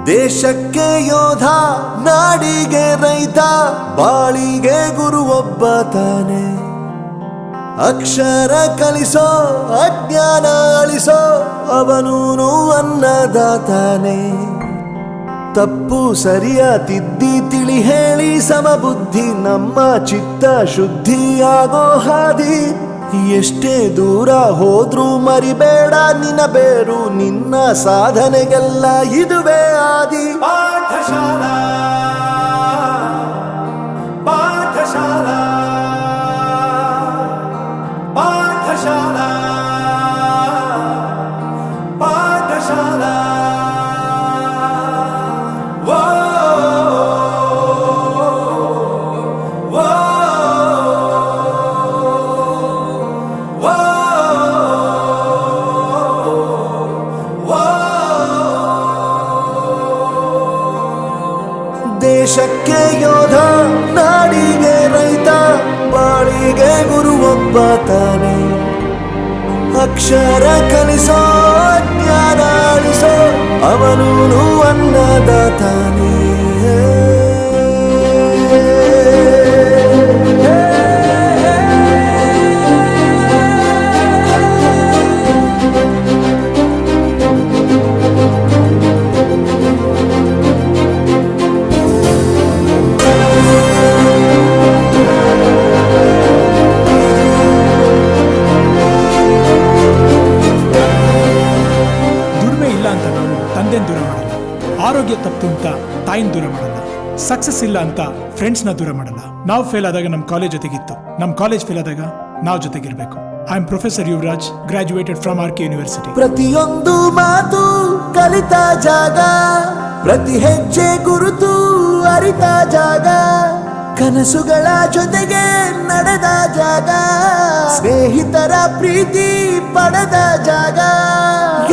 ದೇಶಕ್ಕೆ ಯೋಧ, ನಾಡಿಗೆ ರೈತ, ಬಾಳಿಗೆ ಗುರು ಒಬ್ಬ ತಾನೆ. ಅಕ್ಷರ ಕಲಿಸೋ, ಅಜ್ಞಾನ ಅಳಿಸೋ, ಅವನೂನು ಅನ್ನದಾತಾನೆ. ತಪ್ಪು ಸರಿಯ ತಿದ್ದಿ ತಿಳಿ ಹೇಳಿ ಸಮಬುದ್ಧಿ ನಮ್ಮ ಚಿತ್ತ ಶುದ್ಧಿಯಾಗೋ ಹಾದಿ. ಎಷ್ಟೇ ದೂರ ಹೋದ್ರೂ ಮರಿಬೇಡ ನಿನ್ನ ಬೇರು, ನಿನ್ನ ಸಾಧನೆಗೆಲ್ಲ ಇದುವೇ ಆದಿ. ಪಾಠಶಾಲಾ ಪಾಠಶಾಲಾ ಪಾಠಶಾಲಾ ಪಾಠಶಾಲಾ. ದೇಶಕ್ಕೆ ಯೋಧ, ನಾಡಿಗೆ ರೈತ, ಬಾಳಿಗೆ ಗುರು ಒಬ್ಬ ತಾನೆ. ಅಕ್ಷರ ಕಲಿಸೋ, ಜ್ಞಾನ ಅಳಿಸೋ, ಅವನೂನು ಅನ್ನದಾತಾನೆ. ದೂರ ಮಾಡಲ್ಲ, ಆರೋಗ್ಯ ತಪ್ಪು ಅಂತ ತಾಯಿನ ದೂರ ಮಾಡಲ್ಲ, ಸಕ್ಸಸ್ ಇಲ್ಲ ಅಂತ ಫ್ರೆಂಡ್ಸ್ ನ ದೂರ ಮಾಡಲ್ಲ. ನಾವು ಫೇಲ್ ಆದಾಗ ನಮ್ಮ ಕಾಲೇಜ್ ಜೊತೆಗಿತ್ತು, ನಮ್ಮ ಕಾಲೇಜ್ ಫೇಲ್ ಆದಾಗ ನಾವು ಜೊತೆಗಿರ್ಬೇಕು. I am professor Yuvraj, graduated from R K university. ಪ್ರತಿಯೊಂದು ಮಾತು ಕಲಿತ ಜಾಗ, ಪ್ರತಿ ಹೆಜ್ಜೆ ಗುರುತು ಅರಿತ ಜಾಗ, ಕನಸುಗಳ ಜೊತೆಗೆ ನಡೆದ ಜಾಗ, ಸ್ನೇಹಿತರ ಪ್ರೀತಿ ಪಡೆದ ಜಾಗ.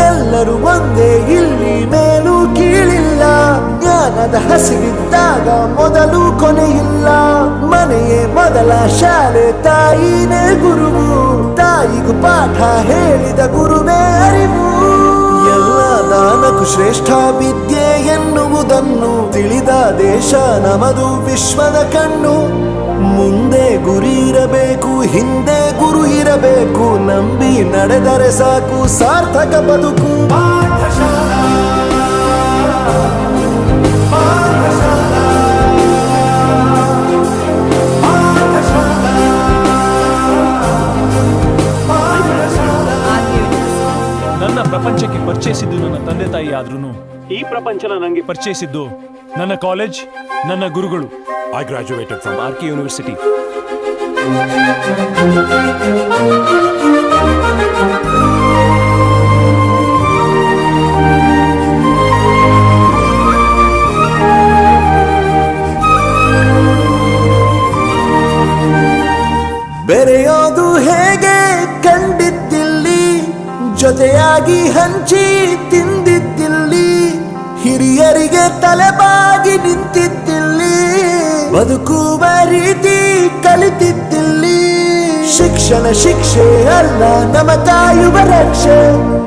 ಎಲ್ಲರೂ ಒಂದೇ, ಇಲ್ಲಿ ಮೇಲೂ ಕೀಳಿಲ್ಲ, ಜ್ಞಾನದ ಹಸಿವಿದ್ದಾಗ ಮೊದಲು ಕೊನೆಯಿಲ್ಲ. ಮನೆಯೇ ಮೊದಲ ಶಾಲೆ, ತಾಯಿನೇ ಗುರುವು, ತಾಯಿಗೂ ಪಾಠ ಹೇಳಿದ ಗುರುವೇ ಅರಿವು. ಎಲ್ಲ ದಾನಕ್ಕೂ ಶ್ರೇಷ್ಠ ವಿದ್ಯೆ ಎನ್ನುವುದನ್ನು ತಿಳಿದ ದೇಶ ನಮದು, ವಿಶ್ವದ ಕಣ್ಣು. ಮುಂದೆ ಗುರಿ ಇರಬೇಕು, ಹಿಂದೆ ಗುರು ಇರಬೇಕು, ನಂಬಿ ನಡೆದರೆ ಸಾಕು ಸಾರ್ಥಕ ಬದುಕು. ಪಾಠಶಾಲಾ ಪಾಠಶಾಲಾ ಪಾಠಶಾಲಾ. ನನ್ನ ಪ್ರಪಂಚಕ್ಕೆ ಪರಿಚಯಿಸಿದ್ದು ನನ್ನ ತಂದೆ ತಾಯಿ ಆದ್ರೂ ಈ ಪ್ರಪಂಚನ ನನಗೆ ಪರಿಚಯಿಸಿದ್ದು ನನ್ನ ಕಾಲೇಜ್, ನನ್ನ ಗುರುಗಳು. I graduated from RK University. ಬೆರೆಯೋದು ಹೇಗೆ ಕಂಡಿದ್ದಿಲ್ಲಿ, ಜೊತೆಯಾಗಿ ಹಂಚಿ ತಿಂದಿದ್ದಿಲ್ಲಿ, ಹಿರಿಯರಿಗೆ ತಲೆಬಾಗಿ ನಿಂತಿದ್ದಿಲ್ಲಿ, ಬದುಕುವ ರೀತಿ ಕಲಿತಿದ್ದಿಲ್ಲಿ. ಶಿಕ್ಷಣ ಶಿಕ್ಷೆ ಅಲ್ಲ, ನಮ ಕಾಯುವ ರಕ್ಷೆ,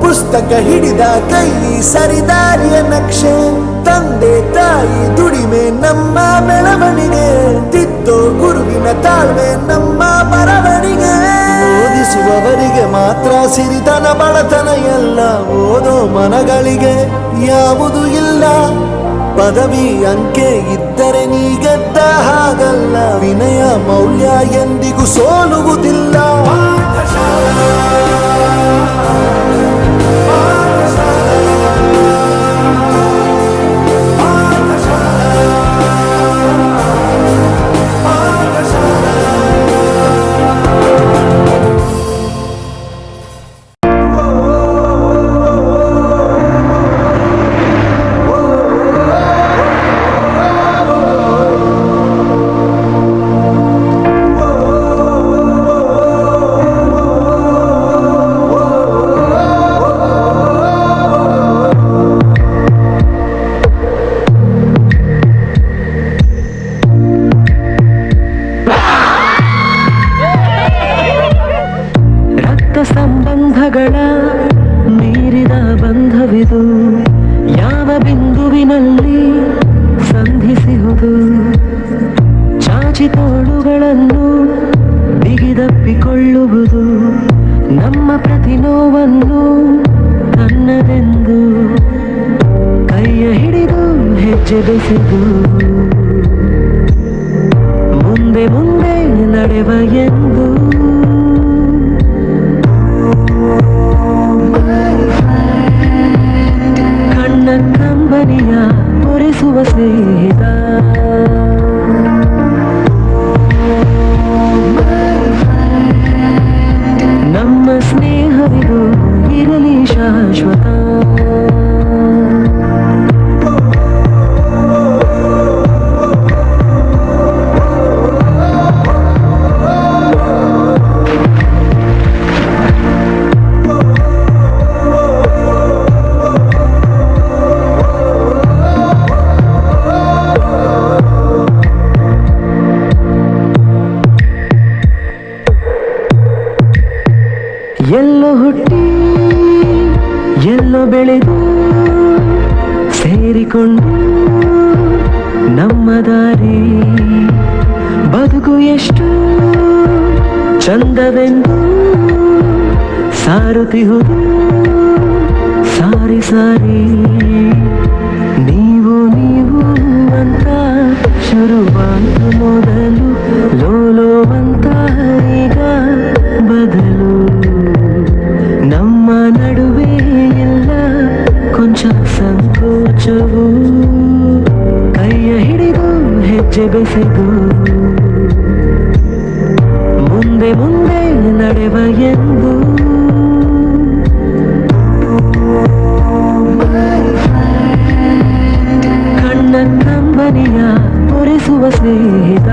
ಪುಸ್ತಕ ಹಿಡಿದ ಕೈ ಸರಿದಾರಿಯ ನಕ್ಷೆ. ತಂದೆ ತಾಯಿ ದುಡಿಮೆ ನಮ್ಮ ಬೆಳವಣಿಗೆ, ತಿದ್ದೋ ಗುರುವಿನ ತಾಳ್ಮೆ ನಮ್ಮ ಬರವಣಿಗೆ. ಓದಿಸುವವರಿಗೆ ಮಾತ್ರ ಸಿರಿತನ ಬಡತನ ಎಲ್ಲ, ಓದೋ ಮನಗಳಿಗೆ ಯಾವುದು ಇಲ್ಲ. ಪದವಿ ಅಂಕೆ ಇದ್ದರೆ ನೀ ಗೆದ್ದ ಹಾಗಲ್ಲ, ವಿನಯ ಮೌಲ್ಯ ಎಂದಿಗೂ ಸೋಲುವುದಿಲ್ಲ. ನೋವಿನಲ್ಲಿ ಸಂಧಿಸುವುದು, ಚಾಚಿ ತೋಳುಗಳನ್ನು ಬಿಗಿದಪ್ಪಿಕೊಳ್ಳುವುದು, ನಮ್ಮ ಪ್ರತಿ ನೋವನ್ನು ತನ್ನದೆಂದು ಕೈಯ ಹಿಡಿದು ಹೆಜ್ಜೆ ಬೆಸೆದು ಮುಂದೆ ಮುಂದೆ ನಡೆವ ಎಂದು ಕಣ್ಣ ಕಂಬನಿಯ ಒರೆಸುವ ಸ್ನೇಹಿತ, ನಮ್ಮ ಸ್ನೇಹವಿದು ಇರಲಿ ಶಾಶ್ವತ. ಎಲ್ಲೋ ಹುಟ್ಟಿ ಎಲ್ಲೋ ಬೆಳೆದು ಸೇರಿಕೊಂಡು ನಮ್ಮ ದಾರಿ ಬದುಕು ಎಷ್ಟು ಚಂದವೆಂದು ಸಾರುತ್ತಿಹುದು ಸಾರಿ ಸಾರಿ. ನೀವು ನೀವು ಅಂತ ಶುರುವಾದ ಮೊದಲು ಲೋಲೋ ಅಂತ ಈಗ ಬದಲು, ನಮ್ಮ ನಡುವೆ ಎಲ್ಲ ಕೊಂಚ ಸಂಕೋಚವು, ಕೈಯ ಹಿಡಿದು ಹೆಜ್ಜೆ ಬೆಸೆದು ಮುಂದೆ ಮುಂದೆ ನಡೆವ ಎಂದು ಕಣ್ಣ ಕಂಬನಿಯ ಒರೆಸುವ ಸ್ನೇಹಿತ,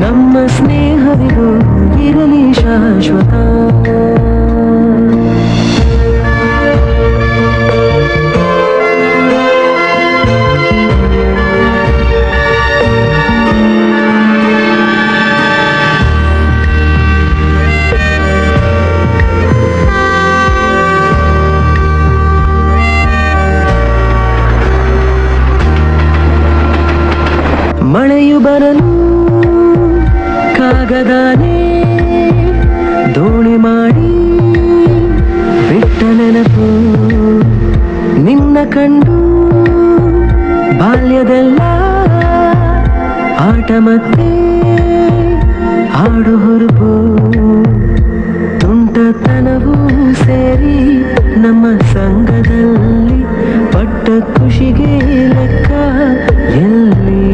ನಮ್ಮ ಸ್ನೇಹವಿದು ಇರಲಿ ಶಾಶ್ವತ. ಮಳೆಯು ಬರಲು ಕಾಗದಾನೆ ದೋಣಿ ಮಾಡಿ ಬಿಟ್ಟ ನೆನಪು, ನಿನ್ನ ಕಂಡು ಬಾಲ್ಯದೆಲ್ಲ ಆಟ ಮತ್ತೆ ಆಡು ಹುರುಪು, ತುಂಟತನವೂ ಸೇರಿ ನಮ್ಮ ಸಂಘದಲ್ಲಿ ಪಟ್ಟ ಖುಷಿಗೆ ಲೆಕ್ಕ ಎಲ್ಲಿ,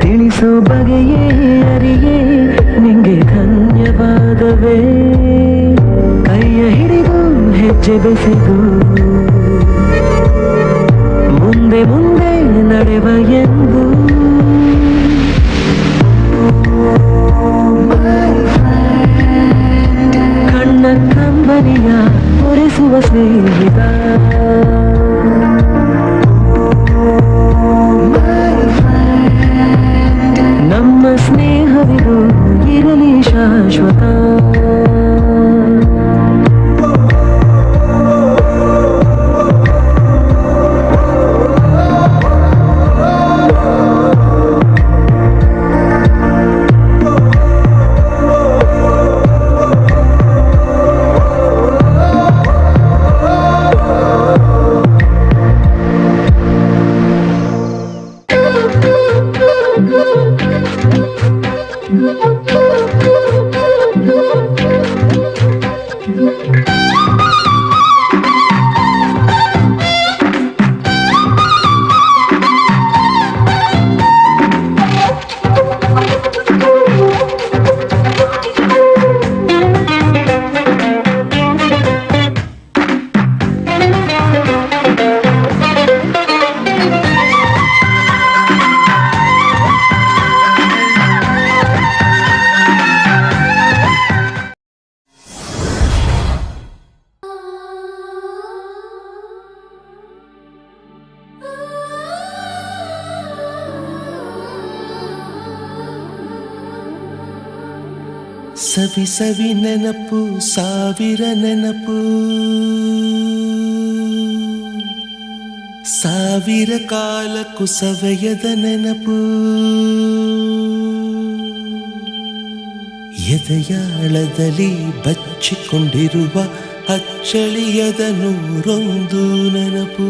ತಿಳಿಸೋ ಬಗೆಯೇ ಅರಿಯೇ ನಿಂಗೆ ಧನ್ಯವಾದವೇ, ಕೈಯ ಹಿಡಿದು ಹೆಜ್ಜೆ ಬೆಸೆದು ಮುಂದೆ ಮುಂದೆ ನಡೆವ ಎಂದು ಕಣ್ಣ ಕಂಬನಿಯ ಒರೆಸುವ ಸ್ನೇಹಿತ, ನಮ್ಮ ಸ್ನೇಹವಿದು ಇರಲಿ ಶಾಶ್ವತ. ಸವಿ ಸವಿ ನೆನಪು ಸಾವಿರ ನೆನಪು ಸಾವಿರ ಕಾಲಕ್ಕೂ ಸವೆಯದ ನೆನಪು ಎದೆಯಾಳದಲ್ಲಿ ಬಚ್ಚಿಕೊಂಡಿರುವ ಅಚ್ಚಳಿಯದ ನೂರೊಂದು ನೆನಪು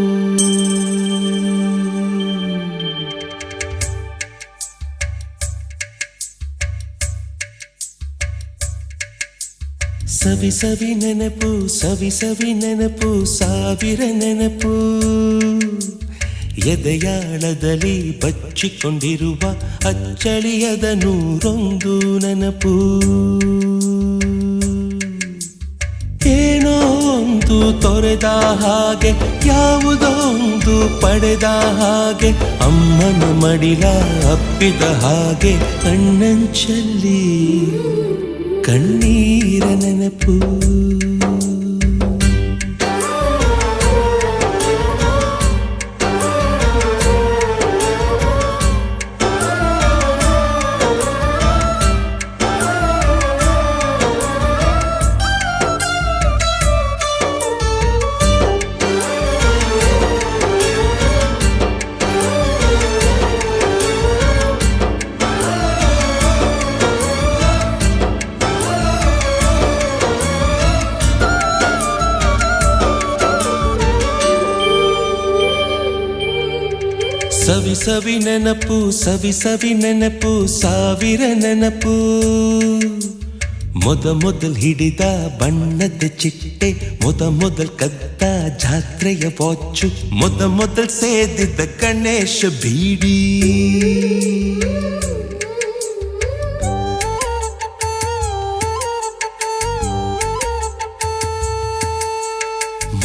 ಸವಿ ಸವಿ ನೆನಪು ಸವಿ ಸವಿ ನೆನಪು ಸಾವಿರ ನೆನಪು ಎದೆಯಾಳದಲ್ಲಿ ಬಚ್ಚಿಕೊಂಡಿರುವ ಅಚ್ಚಳಿಯದ ನೂರೊಂದು ನೆನಪು ಏನೋ ಒಂದು ತೊರೆದ ಹಾಗೆ ಯಾವುದೋ ಒಂದು ಪಡೆದ ಹಾಗೆ ಅಮ್ಮನ ಮಡಿಲ ಅಪ್ಪಿದ ಹಾಗೆ ಕಣ್ಣಂಚಲ್ಲಿ ಕಣ್ಣೀರ ನೆನಪು ಸವಿ ಸವಿ ನೆನಪು ಸವಿ ಸವಿ ನೆನಪು ಸಾವಿರ ನೆನಪು ಮೊದಲ್ ಹಿಡಿದ ಬಣ್ಣದ ಚಿಟ್ಟೆ ಮೊದಲ್ ಕದ್ದ ಜಾತ್ರೆಯ ವಾಚು ಮೊದಲ್ ಸೇದಿದ್ದ ಗಣೇಶ ಬೀಡಿ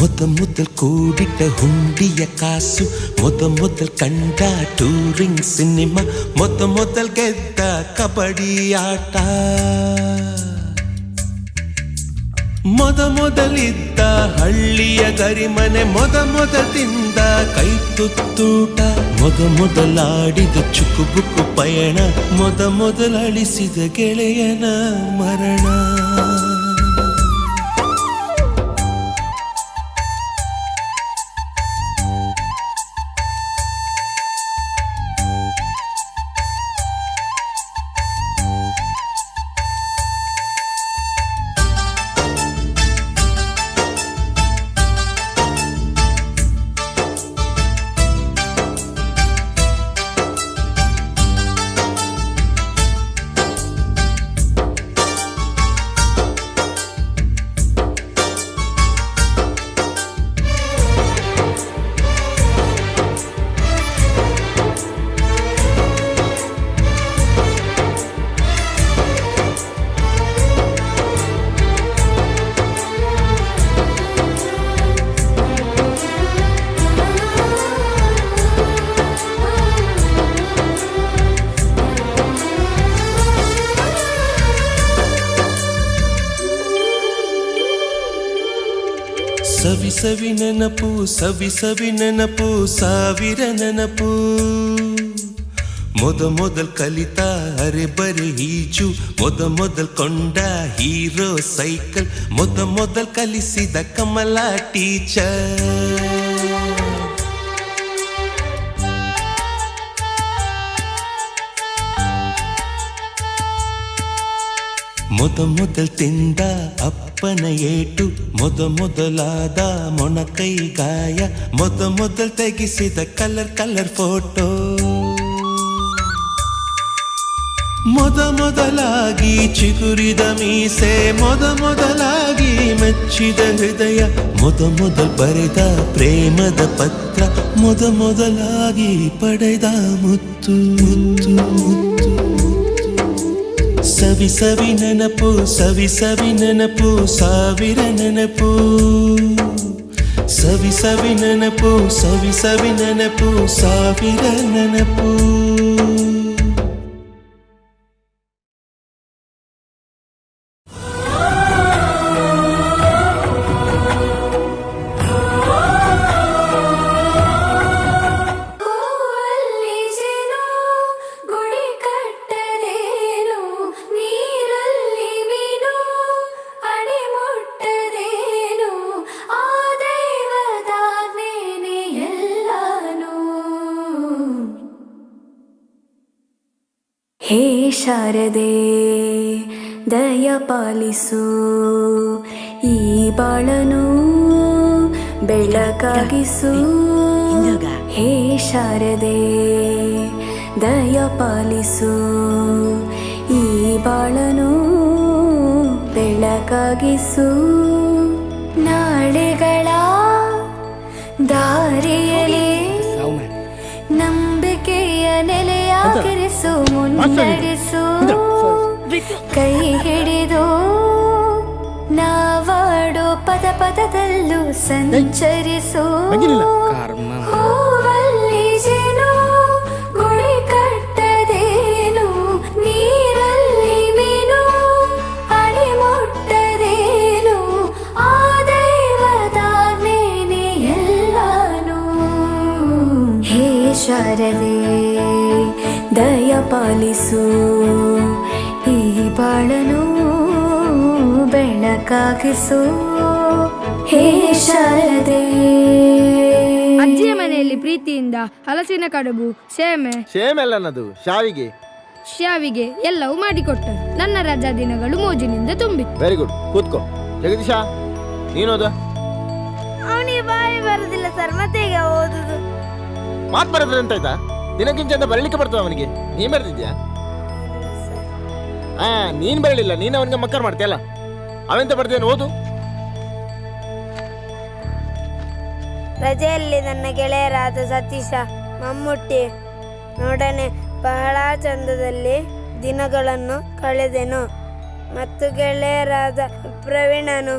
ಮೊದಲ್ ಕೂಡಿಟ್ಟ ಹುಂಡಿಯ ಕಾಸು ಮೊದಲ್ ಕಂಡ ಟೂರಿಂಗ್ ಸಿನಿಮಾ ಮೊದಲ್ ಗೆದ್ದ ಕಬಡ್ಡಿ ಆಟ ಮೊದಲಿದ್ದ ಹಳ್ಳಿಯ ಗರಿಮನೆ ಮೊದಲ್ ತಿಂದ ಕೈ ತುತ್ತೂಟ ಮೊದಲಾಡಿದ ಚುಕುಬುಕು ಪಯಣ ಮೊದಲಳಿಸಿದ ಗೆಳೆಯನ ಮರಣ ಸವಿ ಸವಿ ನೆನಪು ಸವಿ ಸವಿ ನೆನಪು ಸಾವಿರ ನೆನಪು ಮೊದಲ್ ಕಲಿತ ಅರೆಬರೆ ಈಜು ಮೊದಲ್ ಕೊಂಡ ಹೀರೋ ಸೈಕಲ್ ಮೊದಲ್ ಕಲಿಸಿದ ಕಮಲ ಟೀಚರ್ ಮೊದಲ್ ತಿಂದ ಅಪ್ಪನ ಏಟು ಮೊದಲಾದ ಮೊಣಕೈ ಗಾಯ ಮೊದಲ್ ತೆಗೆಸಿದ ಕಲರ್ ಫೋಟೋ ಮೊದಲಾಗಿ ಚಿಗುರಿದ ಮೀಸೆ ಮೊದಲಾಗಿ ಮೆಚ್ಚಿದ ಹೃದಯ ಮೊದಲ್ ಬರೆದ ಪ್ರೇಮದ ಪತ್ರ ಮೊದಲಾಗಿ ಪಡೆದ ಮುತ್ತು ಸವಿ ಸವಿ ನೆನಪು ಸವಿ ಸವಿ ನೆನಪು ಸಾವಿರ ನೆನಪು ಸವಿ ಸವಿ ನೆನಪು ಸವಿ ಸವಿ ನೆನಪು ಸಾವಿರ ನೆನಪು ಗುಡಿ ಕಟ್ಟದೇನು ನೀರಲ್ಲಿ ಶಾರದೆ ದಯ ಪಾಲಿಸು ಈ ಬಾಳನು ಬೆಳಕಾಗಿಸು ಹೇ ಶಾರದೆ ದಯ ಪಾಲಿಸು ಈ ಬಾಳನು ಬೆಳಕಾಗಿಸು ನಾಳೆಗಳ ದಾರಿಯಲ್ಲಿ ನಂಬಿಕೆಯ ನೆಲೆಯಾಗಿರಿಸು ಮುನ್ನಡೆಸು ಕೈ ಹಿಡಿದು ನಾವಾಡೋ ಪದ ಪದದಲ್ಲೂ ಸಂಚರಿಸು ಹೂವಲ್ಲಿ ಜೇನು ಗುಳಿ ಕಟ್ಟದೇನು ನೀರಲ್ಲಿ ಮೀನು ಅಡಿ ಮುಟ್ಟದೇನು ಆ ದೈವದಾಜ್ಞೆನೇ ಎಲ್ಲಾನು ಹೇ ಶಾರದೆ ದಯ ಪಾಲಿಸು ಈ ಬಾಳನು ಬೆಳಕಾಗಿಸು ಹೇ ಶಾರದೆ. ಅಜ್ಜಿಯ ಮನೆಯಲ್ಲಿ ಪ್ರೀತಿಯಿಂದ ಹಲಸಿನ ಕಡುಬು ಸೇಮೆಲ್ಲನದು ಶಾವಿಗೆ ಎಲ್ಲವೂ ಮಾಡಿಕೊಟ್ಟರು. ನನ್ನ ರಜಾ ದಿನಗಳು ಮೋಜಿನಿಂದ ತುಂಬಿತ್ತು. ವೆರಿ ಗುಡ್, ಕೂತ್ಕೋ. ಜಗದೀಶ, ನೀನೋದ? ಅವನಿಗೆ ಬಾಯಿ ಬರುದಿಲ್ಲ ಸರ್, ಮತ್ತೆ ಈಗ ಓದುದು. ಮಾತು ಬರೋದ್ರೆ ಅಂತ ಆಯ್ತಾ? ದಿನಕ್ಕಿಂತ ಬರಲಿಕ್ಕೆ ಬರ್ತದ ಅವನಿಗೆ. ನೀನ್ ಬರೆದಿದ್ಯಾ? ನೀನ್ ಬರಲಿಲ್ಲ, ನೀನು ಅವನಿಗೆ ಮಕ್ಕರ್ ಮಾಡ್ತೀಯಲ್ಲ. ಅವೆಂತ ಬರ್ದೇನು, ಓದು. ರಜೆಯಲ್ಲಿ ನನ್ನ ಗೆಳೆಯರಾದ ಸತೀಶ, ಮಮ್ಮುಟ್ಟಿ ನೋಡನೆ ಬಹಳ ಚಂದದಲ್ಲಿ ದಿನಗಳನ್ನು ಕಳೆದೆನು. ಮತ್ತು ಗೆಳೆಯರಾದ ಪ್ರವೀಣನು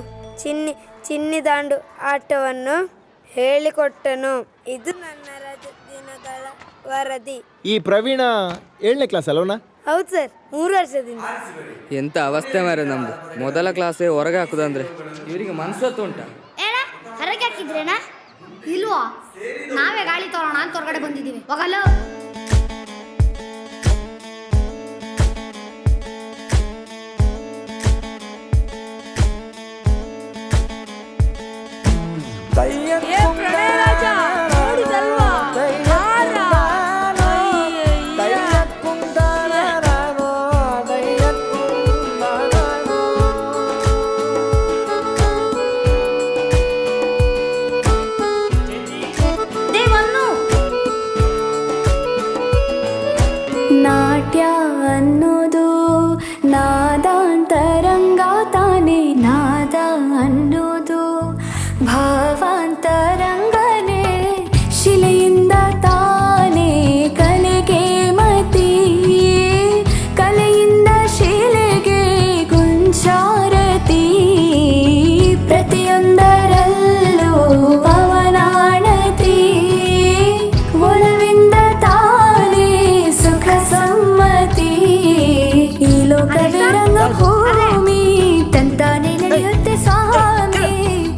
ಚಿನ್ನಿ ದಾಂಡು ಆಟವನ್ನು ಹೇಳಿಕೊಟ್ಟನು. ಇದು ನನ್ನ ರಜೆ ದಿನಗಳ ವರದಿ. ಈ ಪ್ರವೀಣ 7ನೇ ಕ್ಲಾಸ್ ಅಲ್ವನಾ? ಹೌದು ಸರ್, 3 ವರ್ಷದಿಂದ. ಎಂತ ಅವಸ್ಥೆ ಮಾರೆ ನಮ್ದು. ಮೊದಲ ಕ್ಲಾಸೇ ಹೊರಗೆ ಹಾಕುದಂದ್ರೆ ಇವರಿಗೆ ಮನ್ಸತ್ತು ಉಂಟಾ? ಹೊರಗೆ ಹಾಕಿದ್ರೇನಾ? ಇಲ್ವಾ? ನಾವೇ ಗಾಳಿ ತೋರೋಣ ಅಂತ ಹೊರಗಡೆ ಬಂದಿದ್ದೀವಿ. ಹೋಗಲ್ಲ. ನಾಟ್ಯ ಅನ್ನೋದು ನಾದಾಂತರಂಗ ತಾನೇ, ನಾದ ಅನ್ನೋದು ಭಾವಾಂತರಂಗನೇ, ಶಿಲೆಯಿಂದ ತಾನೇ ಕಲೆಗೆ ಮತಿ, ಕಲೆಯಿಂದ ಶಿಲೆಗೆ ಗುಂಚಾರತಿ, ಪ್ರತಿಯೊಂದರಲ್ಲೂ ಪವನಾಣತಿ, ಒಲವಿಂದ ತಾನೇ ಸುಖ ಸಮ್ಮತಿ, ಈ ಲೋಕವಿರಂಗ ಭೂಮಿ ತಂತಾನೆ ನಡೆಯುತ್ತೆ ಸ್ವಾಮಿ,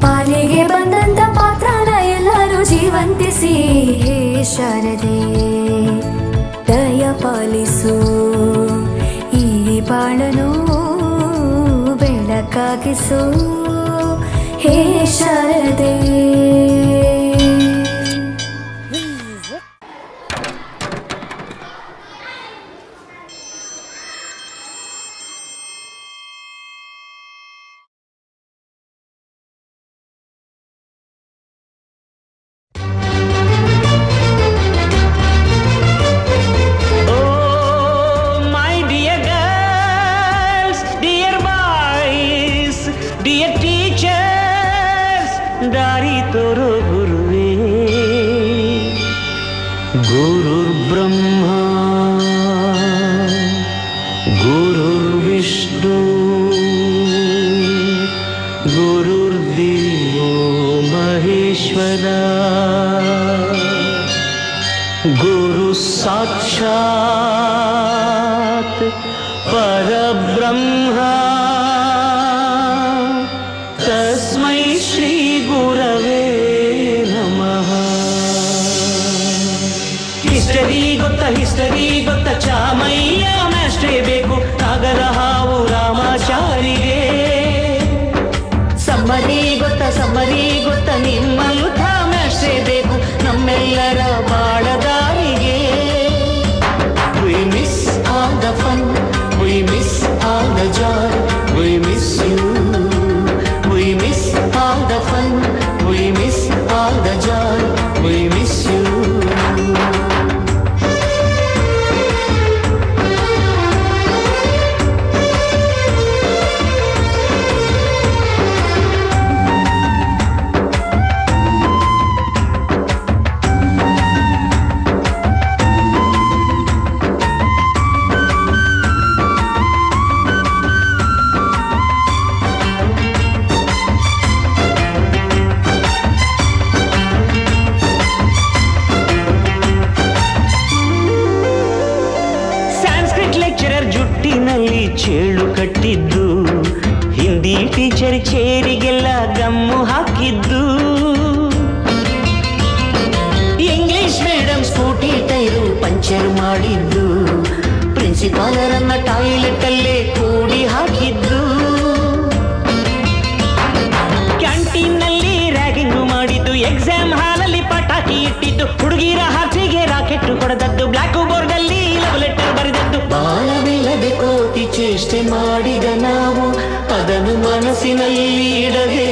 ಪಾಲಿಗೆ ಬಂದಂತ ಪಾತ್ರನ ಎಲ್ಲರೂ ಜೀವಂತಿಸಿ ಹೇ ಶಾರದೆ ದಯ ಪಾಲಿಸು ಈ ಬಾಳನು ಬೆಳಕಾಗಿಸು ಹೇ ಶಾರದೆ. ದಾರಿ ತೋರೋ ಗುರುವೇ, ಗುರುರ್ ಬ್ರಹ್ಮ ಗುರುರ್ ವಿಷ್ಣು ಗುರುರ್ ದೇವೋ ಮಹೇಶ್ವರ, ಗುರು ಸಾಕ್ಷಾತ್ ಪರಬ್ರಹ್ಮ, ತಸ್ಮೈ ಶ್ರೀ ಗುರವೇ ನಮಃ. ಹಿಸ್ಟರಿ ಗೊತ್ತ ಚಾಮಯ್ಯ ಮಾಸ್ಟ್ರೇ ಬೇಕು, ನಾಗರ ಹಾವು ರಾಮಾಚಾರಿಗೆ. ಸಮ್ಮರಿ ಗೊತ್ತ ನಿಮ್ಮಂಥ ಮಾಸ್ಟ್ರೇ ಬೇಕು, ನಮ್ಮೆಲ್ಲರ ಬಾಳದಾರಿಗೆ. We miss all the fun. ಚೇರಿಗೆಲ್ಲ ಗಮ್ಮು ಹಾಕಿದ್ದು. English madam scooty tyre puncture ಮಾಡಿದ್ದು. ಪ್ರಿನ್ಸಿಪಾಲರನ್ನ ಟಾಯ್ಲೆಟ್ ಅಲ್ಲೇ ಕೂಡಿ ಹಾಕಿದ್ದು. ಕ್ಯಾಂಟೀನ್ನಲ್ಲಿ ರ್ಯಾಗಿಂಗು ಮಾಡಿದ್ದು. ಎಕ್ಸಾಮ್ ಹಾಲಲ್ಲಿ ಪಟಾಕಿ ಇಟ್ಟಿದ್ದು. ಹುಡುಗಿರ ಹಾಸಿಗೆ ರಾಕೆಟ್ ಹೊಡೆದದ್ದು. ಬ್ಲಾಕ್ ಬೋರ್ಡ್ ಅಲ್ಲಿ ಲವ್ ಲೆಟರ್ ಬರೆದದ್ದು. ಬಾಳವಿಲ್ಲದೆ ಕೋತಿ ಚೇಷ್ಟೆ ಮಾಡಿದ ನಾವು ಅದನ್ನು ಮನಸ್ಸಿನಲ್ಲಿ ಇಡದೆ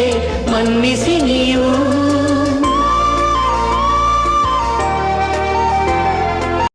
ಮನ್ನಿಸಿ ನೀ